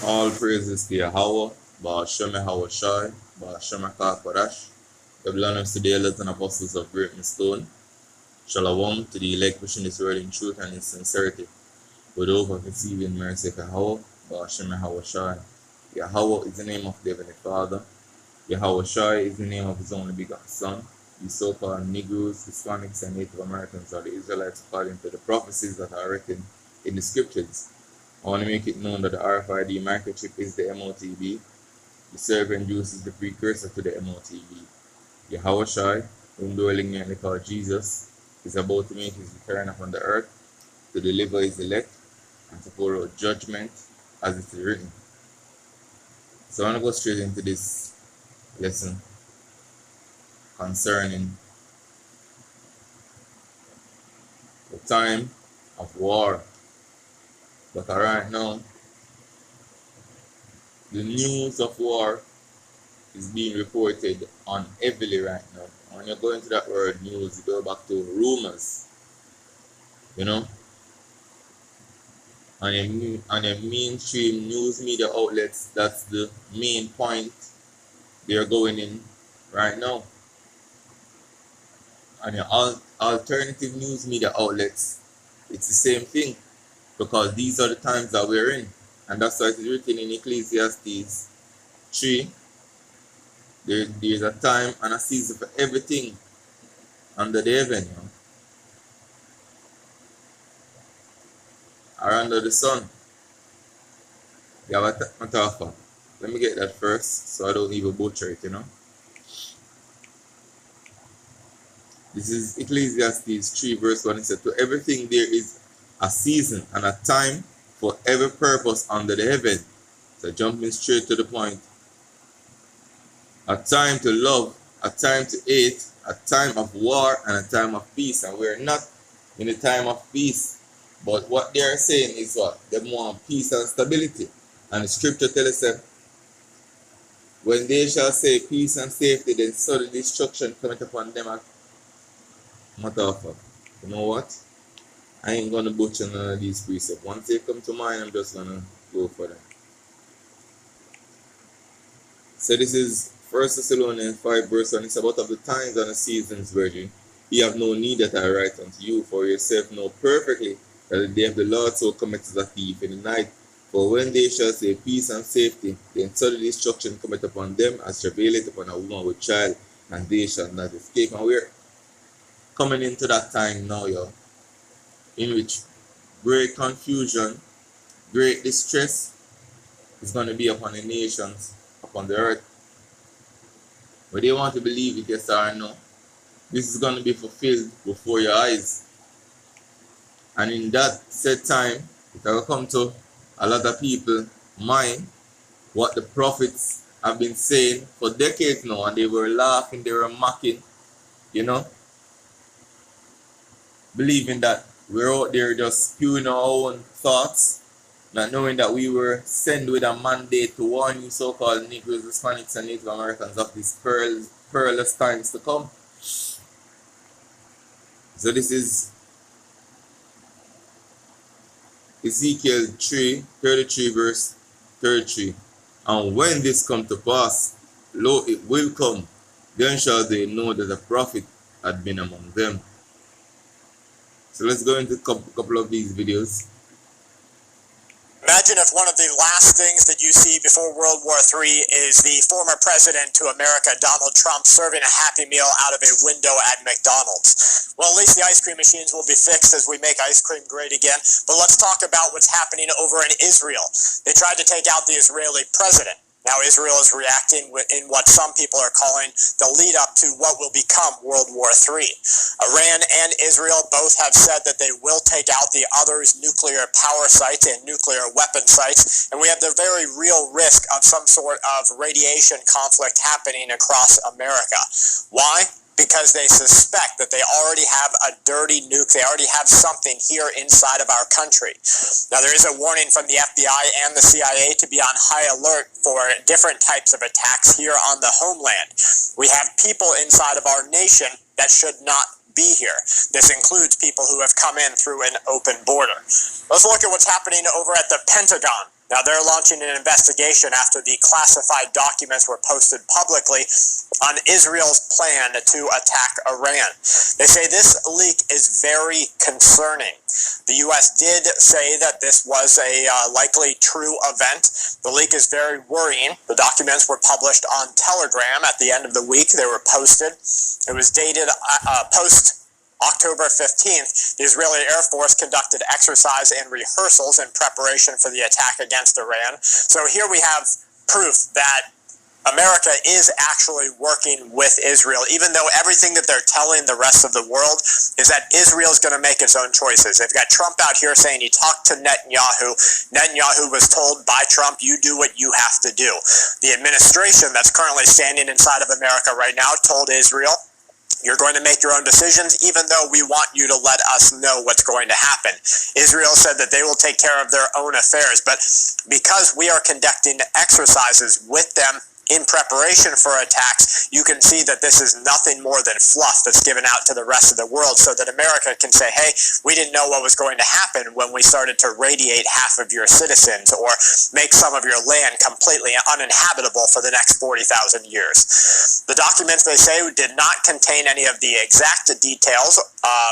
All praises to Yahweh, Ba'ashem Hawashai, Ba'ashem Kodash. The belongings to the elders and apostles of Great Stone. Shalom to the elect pushing this word in truth and in sincerity. With hope of receiving mercy for Yahweh, Ba'ashem Hawashai. Yahweh is the name of the Heavenly Father. Yahawashi is the name of his only begotten Son. The so-called Negroes, Hispanics, and Native Americans are the Israelites according to the prophecies that are written in the scriptures. I want to make it known that the RFID microchip is the MOTB. The servant juice is the precursor to the MOTB. Yahawashi, whom dwellingly called Jesus, is about to make his return upon the earth to deliver his elect and to pour out judgment as it is written. So I want to go straight into this lesson concerning the time of war. But right now, the news of war is being reported on heavily right now. When you go into that word news, you go back to rumors, you know, on your mainstream news media outlets. That's the main point they're going in right now. On your alternative news media outlets, it's the same thing, because these are the times that we're in. And that's why it is written in Ecclesiastes 3. There's a time and a season for everything under the heaven, you know, or under the sun. You have a metaphor. Let me get that first so I don't even butcher it, you know. This is Ecclesiastes 3 verse 1. It said, to everything there is a season and a time for every purpose under the heaven. So jumping straight to the point. A time to love, a time to hate, a time of war, and a time of peace. And we're not in a time of peace. But what they are saying is what? They want peace and stability. And the scripture tells us that when they shall say peace and safety, then sudden destruction cometh upon them at motherfucker. You know what? I ain't gonna butcher none of these precepts. Once they come to mind, I'm just gonna go for them. So this is 1 Thessalonians 5 verse 1. It's about of the times and the seasons, virgin. Ye have no need that I write unto you, for yourself know perfectly that the day of the Lord so cometh as a thief in the night. For when they shall say peace and safety, then sudden destruction cometh upon them as travaileth upon a woman with child, and they shall not escape. And we're coming into that time now, yo, in which great confusion, great distress is going to be upon the nations, upon the earth. But they want to believe it, yes or no. This is going to be fulfilled before your eyes. And in that set time, it will come to a lot of people mind what the prophets have been saying for decades now, and they were laughing, they were mocking, you know, believing that we're out there just spewing our own thoughts, not knowing that we were sent with a mandate to warn you so-called Negroes, Hispanics, and Native Americans of these perilous times to come. So this is Ezekiel 3:33 verse 33. And when this come to pass, lo, it will come, then shall they know that a prophet had been among them. So let's go into a couple of these videos. Imagine if one of the last things that you see before World War III is the former president to America, Donald Trump, serving a Happy Meal out of a window at McDonald's. Well, at least the ice cream machines will be fixed as we make ice cream great again. But let's talk about what's happening over in Israel. They tried to take out the Israeli president. Now Israel is reacting in what some people are calling the lead up to what will become World War III. Iran and Israel both have said that they will take out the other's nuclear power sites and nuclear weapon sites, and we have the very real risk of some sort of radiation conflict happening across America. Why? Because they suspect that they already have a dirty nuke. They already have something here inside of our country. Now, there is a warning from the FBI and the CIA to be on high alert for different types of attacks here on the homeland. We have people inside of our nation that should not be here. This includes people who have come in through an open border. Let's look at what's happening over at the Pentagon. Now, they're launching an investigation after the classified documents were posted publicly on Israel's plan to attack Iran. They say this leak is very concerning. The U.S. did say that this was a likely true event. The leak is very worrying. The documents were published on Telegram at the end of the week. They were posted. It was dated post October 15th, the Israeli Air Force conducted exercise and rehearsals in preparation for the attack against Iran. So here we have proof that America is actually working with Israel, even though everything that they're telling the rest of the world is that Israel is going to make its own choices. They've got Trump out here saying he talked to Netanyahu. Netanyahu was told by Trump, you do what you have to do. The administration that's currently standing inside of America right now told Israel, you're going to make your own decisions, even though we want you to let us know what's going to happen. Israel said that they will take care of their own affairs, but because we are conducting exercises with them in preparation for attacks, you can see that this is nothing more than fluff that's given out to the rest of the world so that America can say, hey, we didn't know what was going to happen when we started to radiate half of your citizens or make some of your land completely uninhabitable for the next 40,000 years. The documents, they say, did not contain any of the exact details,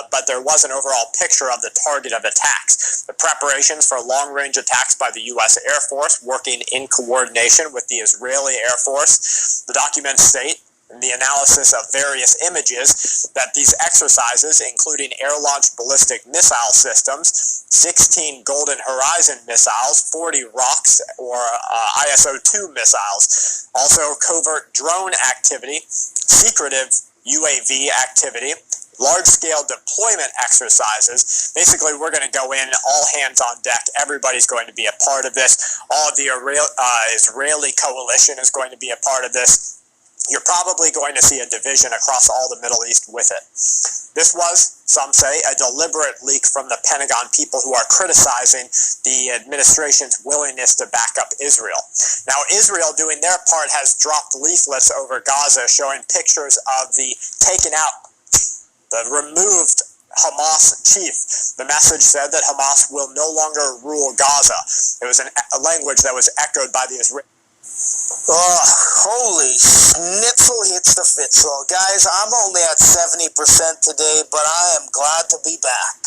but there was an overall picture of the target of attacks. The preparations for long-range attacks by the U.S. Air Force working in coordination with the Israeli Air Force. The documents state in the analysis of various images that these exercises, including air-launched ballistic missile systems, 16 Golden Horizon missiles, 40 ROCKS or ISO-2 missiles, also covert drone activity, secretive UAV activity, large-scale deployment exercises. Basically, we're going to go in, all hands on deck. Everybody's going to be a part of this. All of the Israeli coalition is going to be a part of this. You're probably going to see a division across all the Middle East with it. This was, some say, a deliberate leak from the Pentagon people who are criticizing the administration's willingness to back up Israel. Now, Israel, doing their part, has dropped leaflets over Gaza showing pictures of the taken out, the removed Hamas chief. The message said that Hamas will no longer rule Gaza. It was a language that was echoed by the Israeli. Oh, holy schnitzel hits the fitzel. Guys, I'm only at 70% today, but I am glad to be back.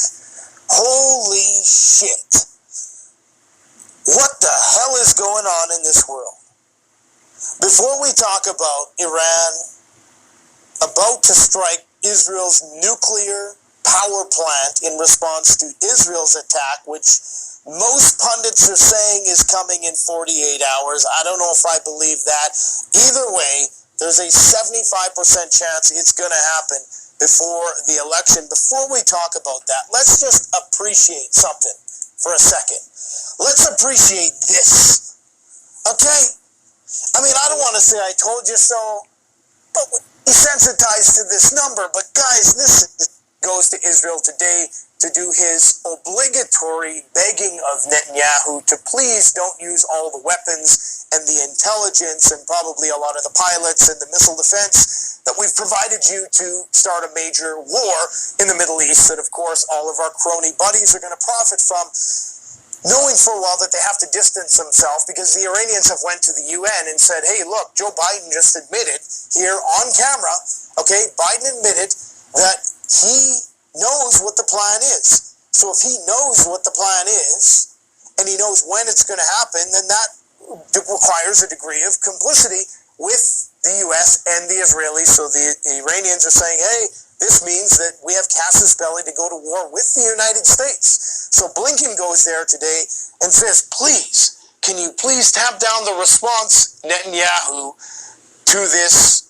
Holy shit. What the hell is going on in this world? Before we talk about Iran about to strike Israel's nuclear power plant in response to Israel's attack, which most pundits are saying is coming in 48 hours. I don't know if I believe that. Either way, there's a 75% chance it's going to happen before the election. Before we talk about that, let's just appreciate something for a second. Let's appreciate this. Okay? I mean, I don't want to say I told you so, but desensitized to this number. But guys, this goes to Israel today to do his obligatory begging of Netanyahu to please don't use all the weapons and the intelligence and probably a lot of the pilots and the missile defense that we've provided you to start a major war in the Middle East that, of course, all of our crony buddies are going to profit from, knowing full well that they have to distance themselves because the Iranians have went to the UN and said, hey, look, Joe Biden just admitted here on camera, okay, Biden admitted that he knows what the plan is. So if he knows what the plan is, and he knows when it's going to happen, then that requires a degree of complicity with the U.S. and the Israelis. So the Iranians are saying, hey, this means that we have casus belli to go to war with the United States. So Blinken goes there today and says, please, can you please tamp down the response, Netanyahu, to this,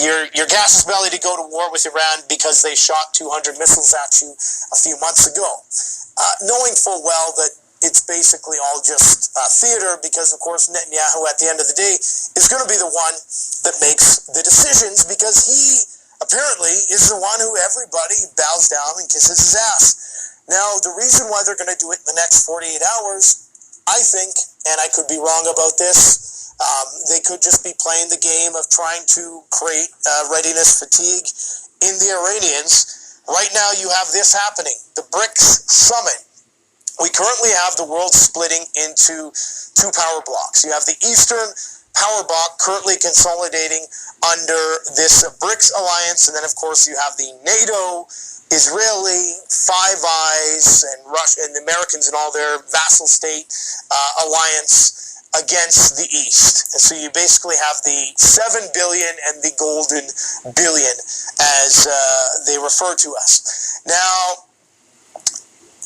your casus belli to go to war with Iran because they shot 200 missiles at you a few months ago. Knowing full well that it's basically all just theater because, of course, Netanyahu at the end of the day is going to be the one that makes the decisions because he apparently is the one who everybody bows down and kisses his ass. Now, the reason why they're going to do it in the next 48 hours, I think, and I could be wrong about this, they could just be playing the game of trying to create readiness fatigue in the Iranians. Right now you have this happening. The BRICS summit we currently have the world splitting into two power blocks. You have the Eastern power block currently consolidating under this BRICS alliance, and then of course you have the NATO, Israeli, Five Eyes, and Russia, and the Americans and all their vassal state alliance against the East. And so you basically have the 7 billion and the golden billion, as they refer to us. Now,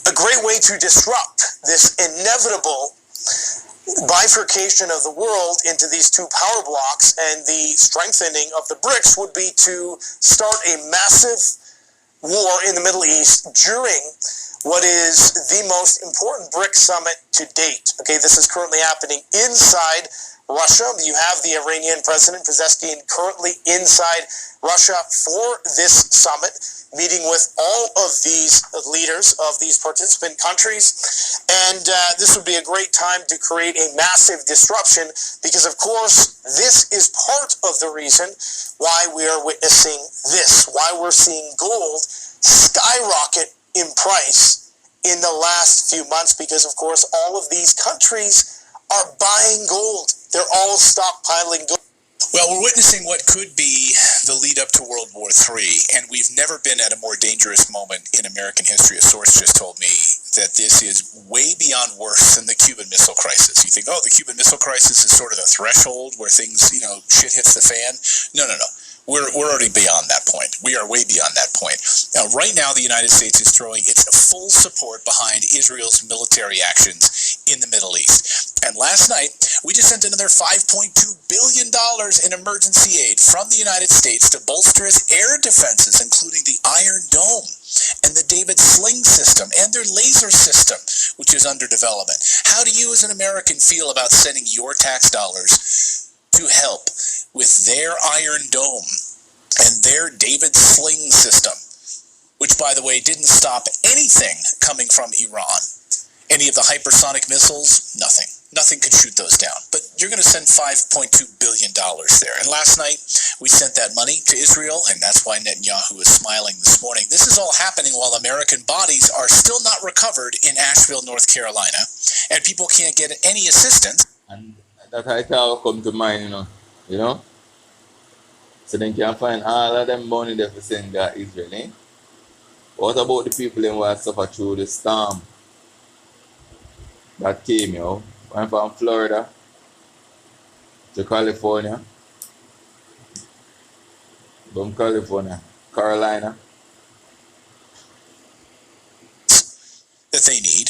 a great way to disrupt this inevitable bifurcation of the world into these two power blocks and the strengthening of the BRICS would be to start a massive war in the Middle East during what is the most important BRICS summit to date. Okay, this is currently happening inside Russia. You have the Iranian President Pezeshkian currently inside Russia for this summit, meeting with all of these leaders of these participant countries. And this would be a great time to create a massive disruption because, of course, this is part of the reason why we are witnessing this, why we're seeing gold skyrocket in price in the last few months because, of course, all of these countries are buying gold. They're all stockpiling gold. Well, we're witnessing what could be the lead up to World War III, and we've never been at a more dangerous moment in American history. A source just told me that this is way beyond worse than the Cuban Missile Crisis. You think, oh, the Cuban Missile Crisis is sort of the threshold where things, shit hits the fan. No. We're already beyond that point. We are way beyond that point. Now, right now, the United States is throwing its full support behind Israel's military actions in the Middle East. And last night, we just sent another $5.2 billion in emergency aid from the United States to bolster its air defenses, including the Iron Dome and the David Sling system and their laser system, which is under development. How do you as an American feel about sending your tax dollars to help with their Iron Dome and their David Sling system, which, by the way, didn't stop anything coming from Iran? Any of the hypersonic missiles? Nothing. Nothing could shoot those down. But you're going to send $5.2 billion there. And last night, we sent that money to Israel, and that's why Netanyahu is smiling this morning. This is all happening while American bodies are still not recovered in Asheville, North Carolina, and people can't get any assistance. And that I thought come to mind, So then can find all of them money there for send to Israel, eh? What about the people who have suffered through the storm that came, went from Florida to California, from California, Carolina? That they need.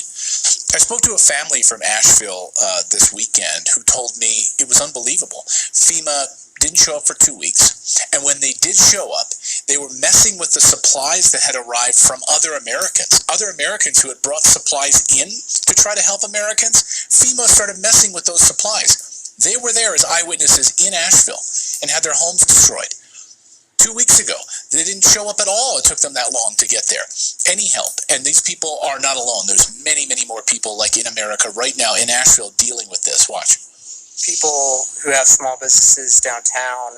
I spoke to a family from Asheville this weekend who told me it was unbelievable. FEMA didn't show up for 2 weeks, and when they did show up, they were messing with the supplies that had arrived from other Americans who had brought supplies in to try to help Americans. FEMA started messing with those supplies. They were there as eyewitnesses in Asheville and had their homes destroyed. 2 weeks ago, they didn't show up at all. It took them that long to get there. Any help. And these people are not alone. There's many, many more people like in America right now in Asheville dealing with this. Watch. People who have small businesses downtown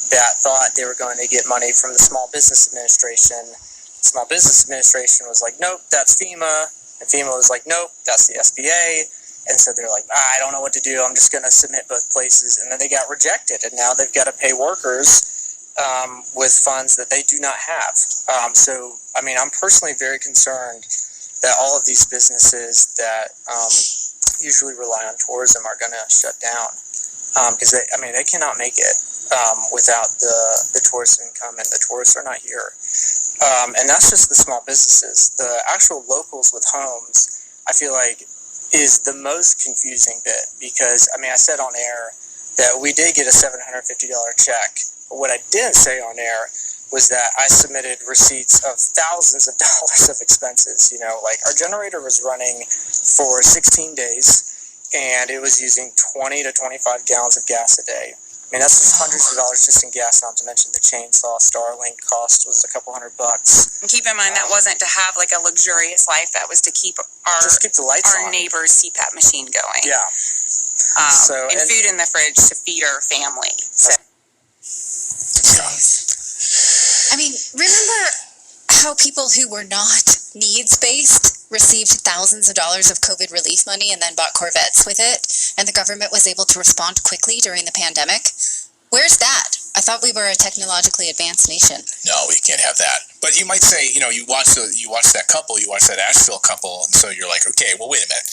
that thought they were going to get money from the Small Business Administration. The Small Business Administration was like, nope, that's FEMA. And FEMA was like, nope, that's the SBA. And so they're like, I don't know what to do. I'm just going to submit both places. And then they got rejected. And now they've got to pay workers with funds that they do not have. So, I'm personally very concerned that all of these businesses that usually rely on tourism are going to shut down because they cannot make it without the tourist income, and the tourists are not here. And that's just the small businesses. The actual locals with homes, I feel like, is the most confusing bit because, I said on air that we did get a $750 check. But what I didn't say on air was that I submitted receipts of thousands of dollars of expenses. Our generator was running for 16 days, and it was using 20 to 25 gallons of gas a day. That's just hundreds of dollars just in gas, not to mention the chainsaw Starlink cost was a couple $100. And keep in mind, that wasn't to have like a luxurious life. That was to keep the lights our on. neighbor's CPAP machine going. Yeah. And food in the fridge to feed our family. So. Remember how people who were not needs-based received thousands of dollars of COVID relief money and then bought Corvettes with it, and the government was able to respond quickly during the pandemic. Where's that? I thought we were a technologically advanced nation. No, we can't have that. But you might say, you watch that couple, you watch that Asheville couple, and so you're like, okay, well, wait a minute.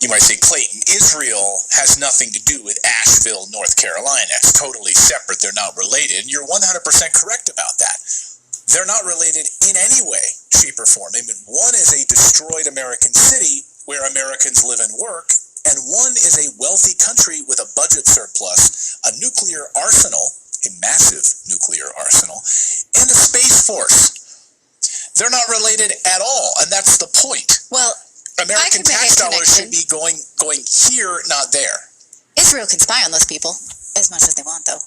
You might say, Clayton, Israel has nothing to do with Asheville, North Carolina. It's totally separate. They're not related. And you're 100% correct about that. They're not related in any way, shape, or form. I mean, one is a destroyed American city where Americans live and work, and one is a wealthy country with a budget surplus, a nuclear arsenal, a massive nuclear arsenal, and a space force. They're not related at all, and that's the point. Well, American tax dollars should be going here, not there. Israel can spy on those people as much as they want, though.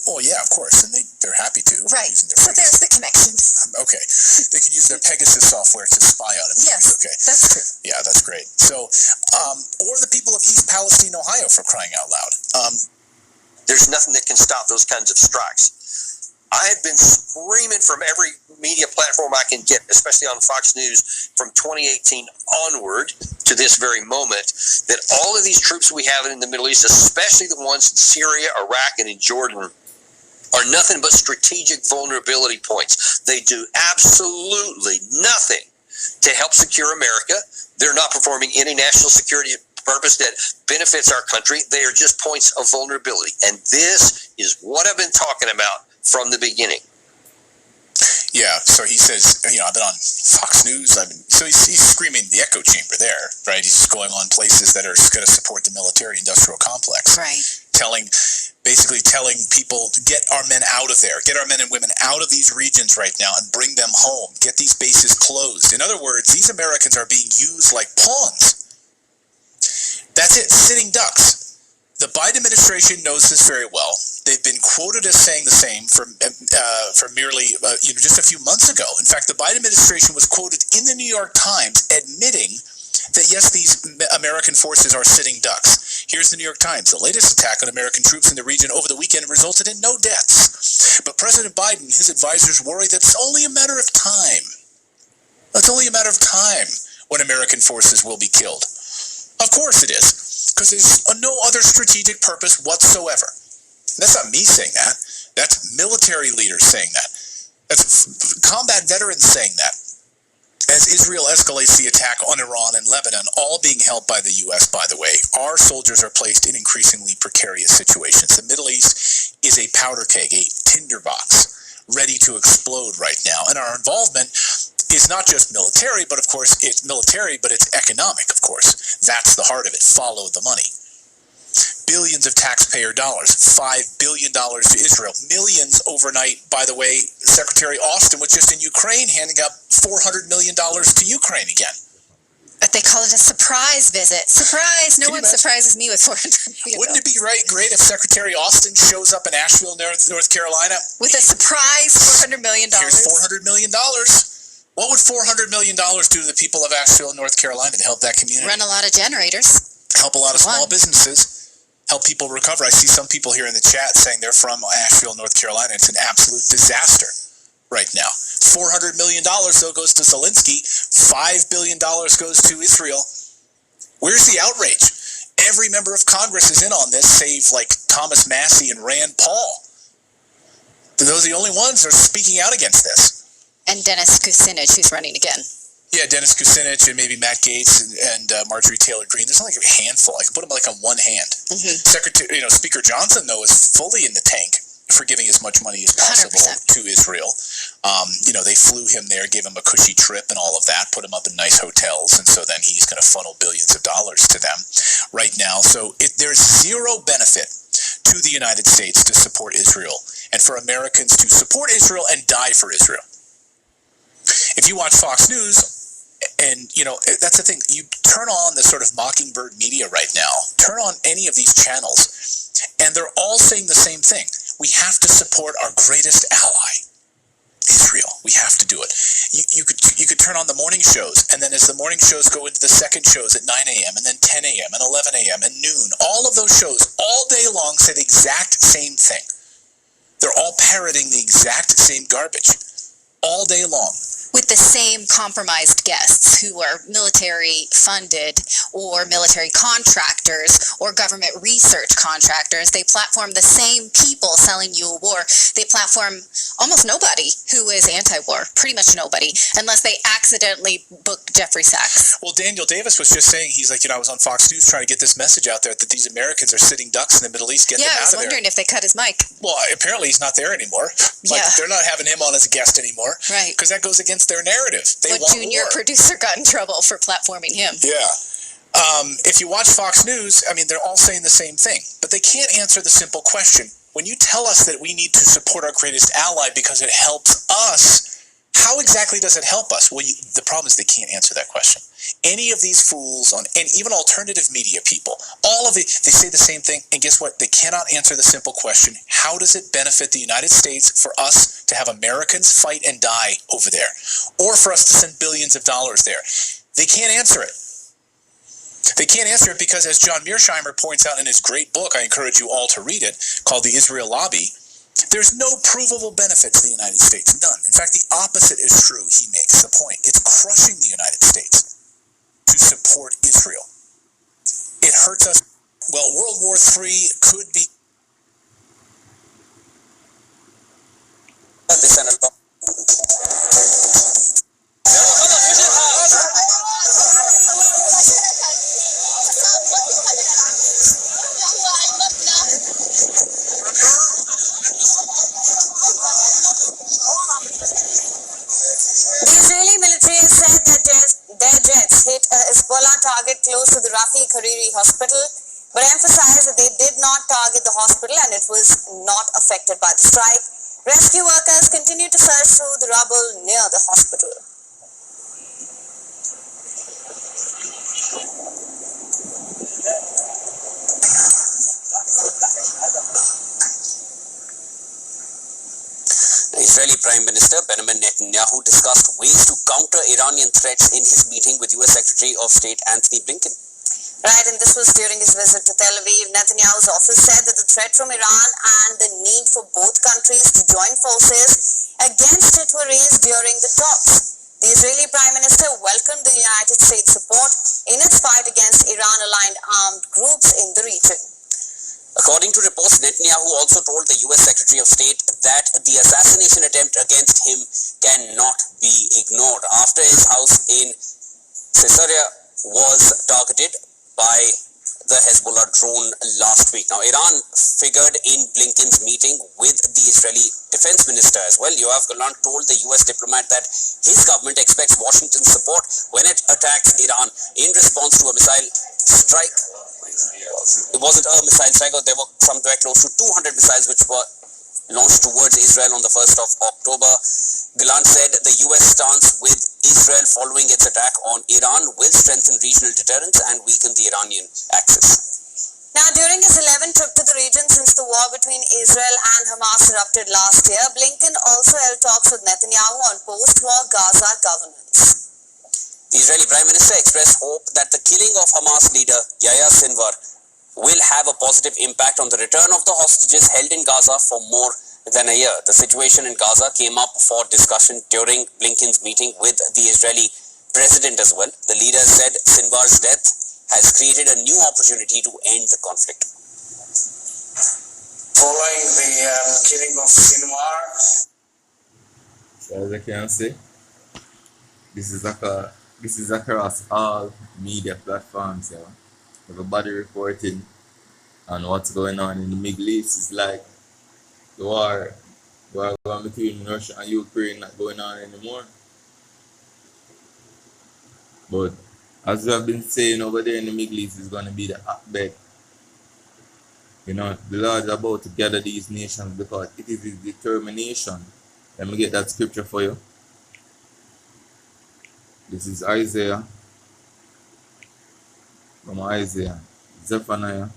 Oh yeah, of course, and they're happy to. Right. So there's the connection. Okay. They can use their Pegasus software to spy on it. Yes. Okay. That's true. Yeah, that's great. So, or the people of East Palestine, Ohio, for crying out loud. There's nothing that can stop those kinds of strikes. I have been screaming from every media platform I can get, especially on Fox News, from 2018 onward to this very moment, that all of these troops we have in the Middle East, especially the ones in Syria, Iraq, and in Jordan, are nothing but strategic vulnerability points. They do absolutely nothing to help secure America. They're not performing any national security purpose that benefits our country. They are just points of vulnerability. And this is what I've been talking about from the beginning. Yeah, so he says, I've been on Fox News. So he's screaming the echo chamber there, right? He's going on places that are going to support the military-industrial complex. Right. Basically telling people to get our men out of there, get our men and women out of these regions right now and bring them home, get these bases closed. In other words, these Americans are being used like pawns. That's it, sitting ducks. The Biden administration knows this very well. They've been quoted as saying the same for merely just a few months ago. In fact, the Biden administration was quoted in the New York Times admitting that, yes, these American forces are sitting ducks. Here's the New York Times. The latest attack on American troops in the region over the weekend resulted in no deaths. But President Biden and his advisors worry that it's only a matter of time. It's only a matter of time when American forces will be killed. Of course it is, because there's no other strategic purpose whatsoever. That's not me saying that. That's military leaders saying that. That's combat veterans saying that. As Israel escalates the attack on Iran and Lebanon, all being helped by the U.S., by the way, our soldiers are placed in increasingly precarious situations. The Middle East is a powder keg, a tinderbox, ready to explode right now. And our involvement is not just military, but of course it's military, but it's economic, of course. That's the heart of it. Follow the money. Billions of taxpayer dollars, $5 billion to Israel, millions overnight. By the way, Secretary Austin was just in Ukraine handing up $400 million to Ukraine again. They call it a surprise visit. Surprise! No one surprises me with $400 million. Wouldn't it be great if Secretary Austin shows up in Asheville, North Carolina? With a surprise $400 million. Here's $400 million. What would $400 million do to the people of Asheville, North Carolina to help that community? Run a lot of generators. Help a lot of small businesses. Help people recover. I see some people here in the chat saying they're from Asheville, North Carolina. It's an absolute disaster right now. $400 million, though, goes to Zelensky. $5 billion goes to Israel. Where's the outrage? Every member of Congress is in on this, save like Thomas Massey and Rand Paul. Those are the only ones that are speaking out against this. And Dennis Kucinich, who's running again. Yeah, Dennis Kucinich and maybe Matt Gaetz and Marjorie Taylor Greene. There's only a handful. I can put them like on one hand. Mm-hmm. Speaker Johnson, though, is fully in the tank for giving as much money as possible 100%. To Israel. They flew him there, gave him a cushy trip and all of that, put him up in nice hotels, and so then he's going to funnel billions of dollars to them right now. So there's zero benefit to the United States to support Israel and for Americans to support Israel and die for Israel. If you watch Fox News, and, that's the thing, you turn on the sort of Mockingbird media right now, turn on any of these channels, and they're all saying the same thing. We have to support our greatest ally, Israel. We have to do it. You could turn on the morning shows, and then as the morning shows go into the second shows at 9 a.m., and then 10 a.m., and 11 a.m., and noon, all of those shows all day long say the exact same thing. They're all parroting the exact same garbage all day long. with the same compromised guests who are military funded or military contractors or government research contractors. They platform the same people selling you a war. They platform almost nobody who is anti-war, pretty much nobody, unless they accidentally book Jeffrey Sachs. Well, Daniel Davis was just saying, he's like, I was on Fox News trying to get this message out there that these Americans are sitting ducks in the Middle East. Get them out of there. Yeah, I was wondering if they cut his mic. Well, apparently he's not there anymore. They're not having him on as a guest anymore. Right. Because that goes against their narrative. They What want junior war. producer got in trouble for platforming him? Yeah. If you watch Fox News, they're all saying the same thing, but they can't answer the simple question. When you tell us that we need to support our greatest ally because it helps us, how exactly does it help us? Well, the problem is they can't answer that question. Any of these fools and even alternative media people, they say the same thing, and guess what? They cannot answer the simple question, how does it benefit the United States for us to have Americans fight and die over there, or for us to send billions of dollars there? They can't answer it. They can't answer it because, as John Mearsheimer points out in his great book, I encourage you all to read it, called The Israel Lobby, there's no provable benefit to the United States. None. In fact, the opposite is true, he makes the point. It's crushing the United States to support Israel. It hurts us. Well, World War III could be... Target close to the Rafi Hariri Hospital, but emphasized that they did not target the hospital and it was not affected by the strike. Rescue workers continued to search through the rubble near the hospital. Israeli Prime Minister Benjamin Netanyahu discussed ways to counter Iranian threats in his meeting with U.S. Secretary of State Anthony Blinken. Right, and this was during his visit to Tel Aviv. Netanyahu's office said that the threat from Iran and the need for both countries to join forces against it were raised during the talks. The Israeli Prime Minister welcomed the United States support in its fight against Iran-aligned armed groups in the region. According to reports, Netanyahu also told the U.S. Secretary of State that the assassination attempt against him cannot be ignored after his house in Caesarea was targeted by the Hezbollah drone last week. Now, Iran figured in Blinken's meeting with the Israeli defense minister as well. Yoav Gallant told the U.S. diplomat that his government expects Washington's support when it attacks Iran in response to a missile strike. It wasn't a missile strike, there were somewhere close to 200 missiles which were launched towards Israel on the 1st of October. Gallant said the U.S. stance with Israel following its attack on Iran will strengthen regional deterrence and weaken the Iranian axis. Now, during his 11th trip to the region since the war between Israel and Hamas erupted last year, Blinken also held talks with Netanyahu on post-war Gaza governance. The Israeli Prime Minister expressed hope that the killing of Hamas leader Yahya Sinwar will have a positive impact on the return of the hostages held in Gaza for more than a year. The situation in Gaza came up for discussion during Blinken's meeting with the Israeli president as well. The leader said Sinwar's death has created a new opportunity to end the conflict. Following the killing of Sinwar, so as I can say, this is across all media platforms. Yeah. Everybody reporting on what's going on in the Middle East. It's like the war between Russia and Ukraine not going on anymore. But as we have been saying, over there in the Middle East is going to be the hotbed. The Lord is about to gather these nations because it is His determination. Let me get that scripture for you. This is Isaiah. From Isaiah. Zephaniah.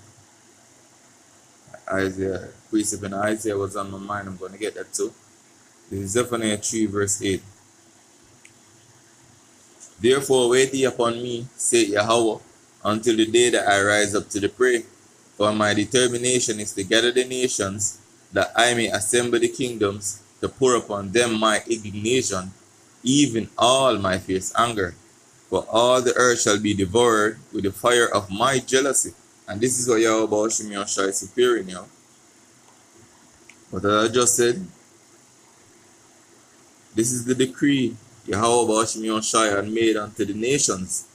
Isaiah. Precept in Isaiah was on my mind. I'm going to get that too. This is Zephaniah 3 verse 8. Therefore wait ye upon me, saith Yahweh, until the day that I rise up to the prey. For my determination is to gather the nations, that I may assemble the kingdoms, to pour upon them my indignation, even all my fierce anger. For all the earth shall be devoured with the fire of my jealousy. And this is what Yahweh Shimon Shai is preparing, But as I just said, this is the decree Yahweh Shimon Shai had made unto the nations.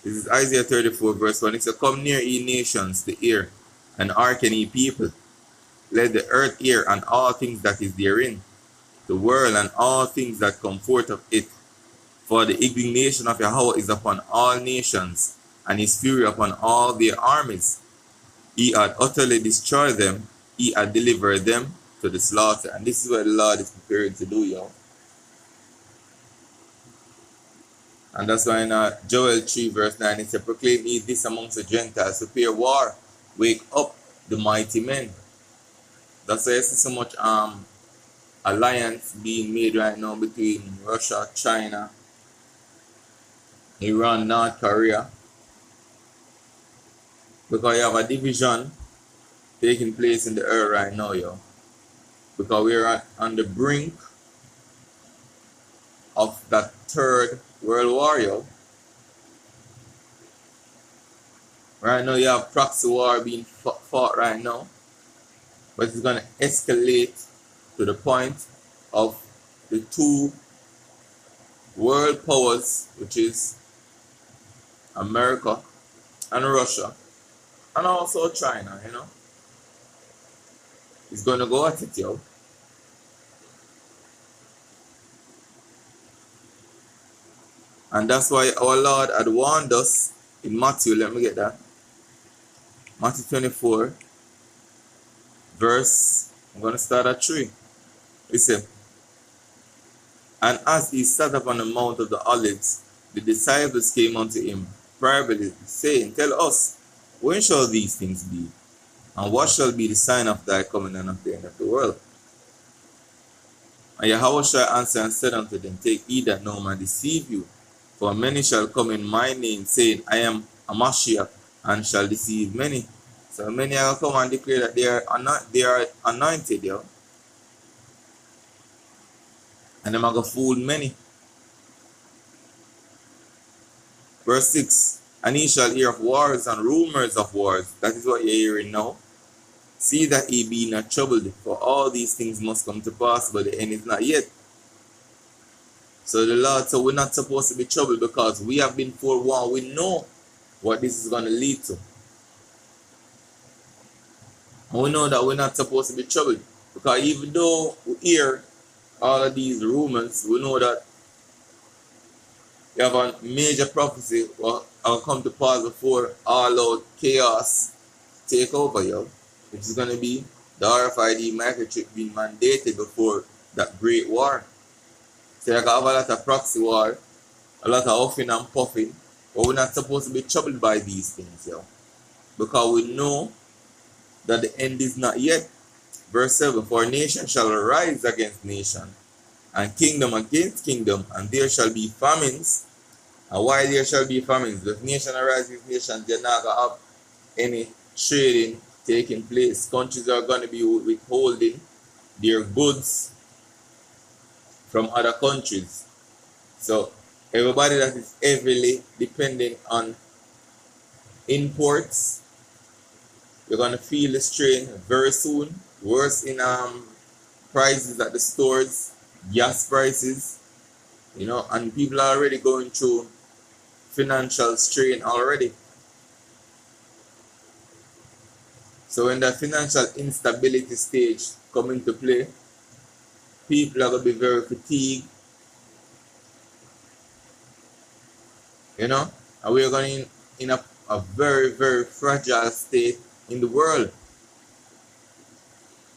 This is Isaiah 34 verse 1. It says, Come near, ye nations, to hear, and hearken, ye people. Let the earth hear, and all things that is therein, the world and all things that come forth of it. For the indignation of Yahweh is upon all nations, and his fury upon all their armies. He had utterly destroyed them, he had delivered them to the slaughter. And this is what the Lord is preparing to do, And that's why in Joel 3 verse 9 it says, Proclaim ye this amongst the Gentiles, prepare war, wake up the mighty men. That's why I see so much alliance being made right now between Russia, China, Iran, North Korea. Because you have a division taking place in the earth right now, Because we're on the brink of that third world war, Right now you have proxy war being fought right now. But it's going to escalate to the point of the two world powers, which is America and Russia, and also China, It's going to go at it, And that's why our Lord had warned us in Matthew, let me get that. Matthew 24, I'm going to start at 3. It says, And as he sat upon the Mount of the Olives, the disciples came unto him privately, saying, Tell us, when shall these things be? And what shall be the sign of thy coming and of the end of the world? And Yahweh shall answer and said unto them, Take heed that no man deceive you. For many shall come in my name, saying, I am a Mashiach, and shall deceive many. So many will come and declare that they are anointed, And them are going to fool many. Verse 6, And ye shall hear of wars and rumors of wars. That is what you're hearing now. See that ye be not troubled, for all these things must come to pass, but the end is not yet. So the Lord said we're not supposed to be troubled because we have been forewarned. We know what this is going to lead to. And we know that we're not supposed to be troubled. Because even though we hear all of these rumors, we know that you have a major prophecy will come to pass before all out chaos take over, which is going to be the RFID microchip being mandated before that great war. So you have a lot of proxy war, a lot of huffing and puffing, but we're not supposed to be troubled by these things, because we know that the end is not yet. Verse 7, For nation shall arise against nation, and kingdom against kingdom, and there shall be famines. And why there shall be famines? If nation arises against nation, they're not going to have any trading taking place. Countries are going to be withholding their goods from other countries. So everybody that is heavily dependent on imports, you're going to feel the strain very soon. Worse in prices at the stores, gas prices, and people are already going through financial strain already. So when the financial instability stage come into play, people are going to be very fatigued, and we're going in a very, very fragile state in the world,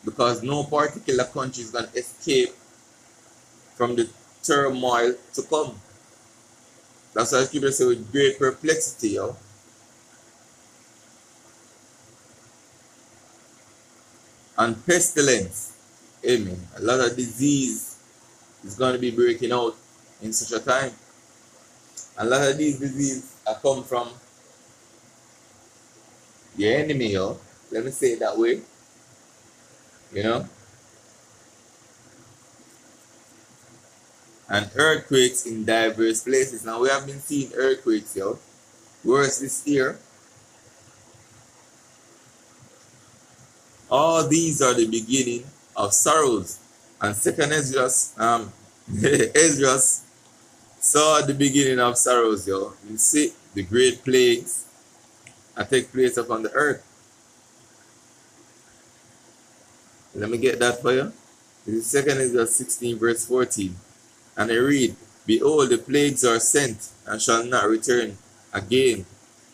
because no particular country is going to escape from the turmoil to come. That's why people say with great perplexity, and pestilence. Amen. A lot of disease is going to be breaking out in such a time. A lot of these diseases are come from the enemy, Let me say it that way. and earthquakes in diverse places. Now we have been seeing earthquakes, yo. Worse this year. All these are the beginning of sorrows. And second Esdras, Esdras saw the beginning of sorrows, yo. You see the great plagues that take place upon the earth. Let me get that for you. This is second Esdras 16 verse 14. And I read, Behold, the plagues are sent, and shall not return again,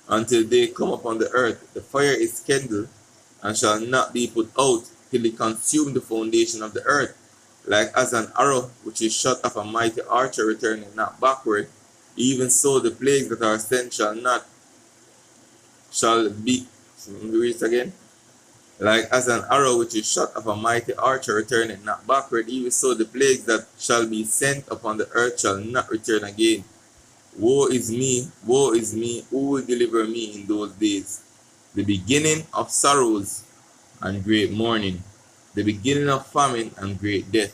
until they come upon the earth. The fire is kindled, and shall not be put out, till it consume the foundation of the earth. Like as an arrow which is shot off a mighty archer, returning not backward, even so the plagues that are sent shall be. Let me read it again. Like as an arrow which is shot of a mighty archer, returning not backward, even so the plagues that shall be sent upon the earth shall not return again. Woe is me, who will deliver me in those days? The beginning of sorrows and great mourning, the beginning of famine and great death,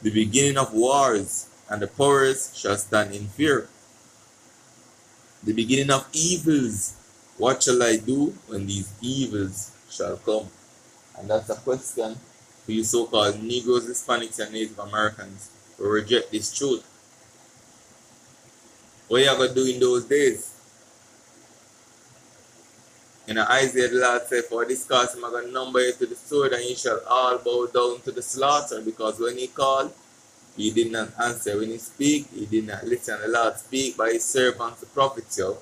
the beginning of wars, and the powers shall stand in fear. The beginning of evils, what shall I do when these evils shall come? And that's a question for you so-called Negroes, Hispanics, and Native Americans who reject this truth. What you going to do in those days? In Isaiah, the Lord said, For this cause I'm going to number you to the sword, and you shall all bow down to the slaughter. Because when he called, he did not answer. When he speak, he did not listen. The Lord speak by his servants, the prophets, yo.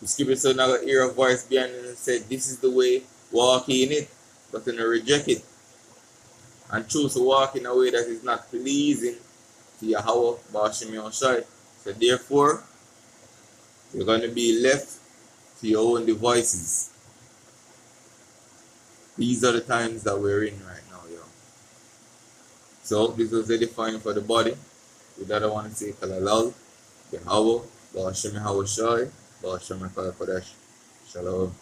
The scripture said, now hear a voice behind him and said, This is the way, walk in it, but then reject it. And choose to walk in a way that is not pleasing to Yahweh, Bashim Yoshai. So therefore, you're going to be left to your own devices. These are the times that we're in right now, yo. So this was edifying for the body. With that I want to say Kalalal, Yahweh, Bashim Yoshai, Bashim Kodesh. Shalom.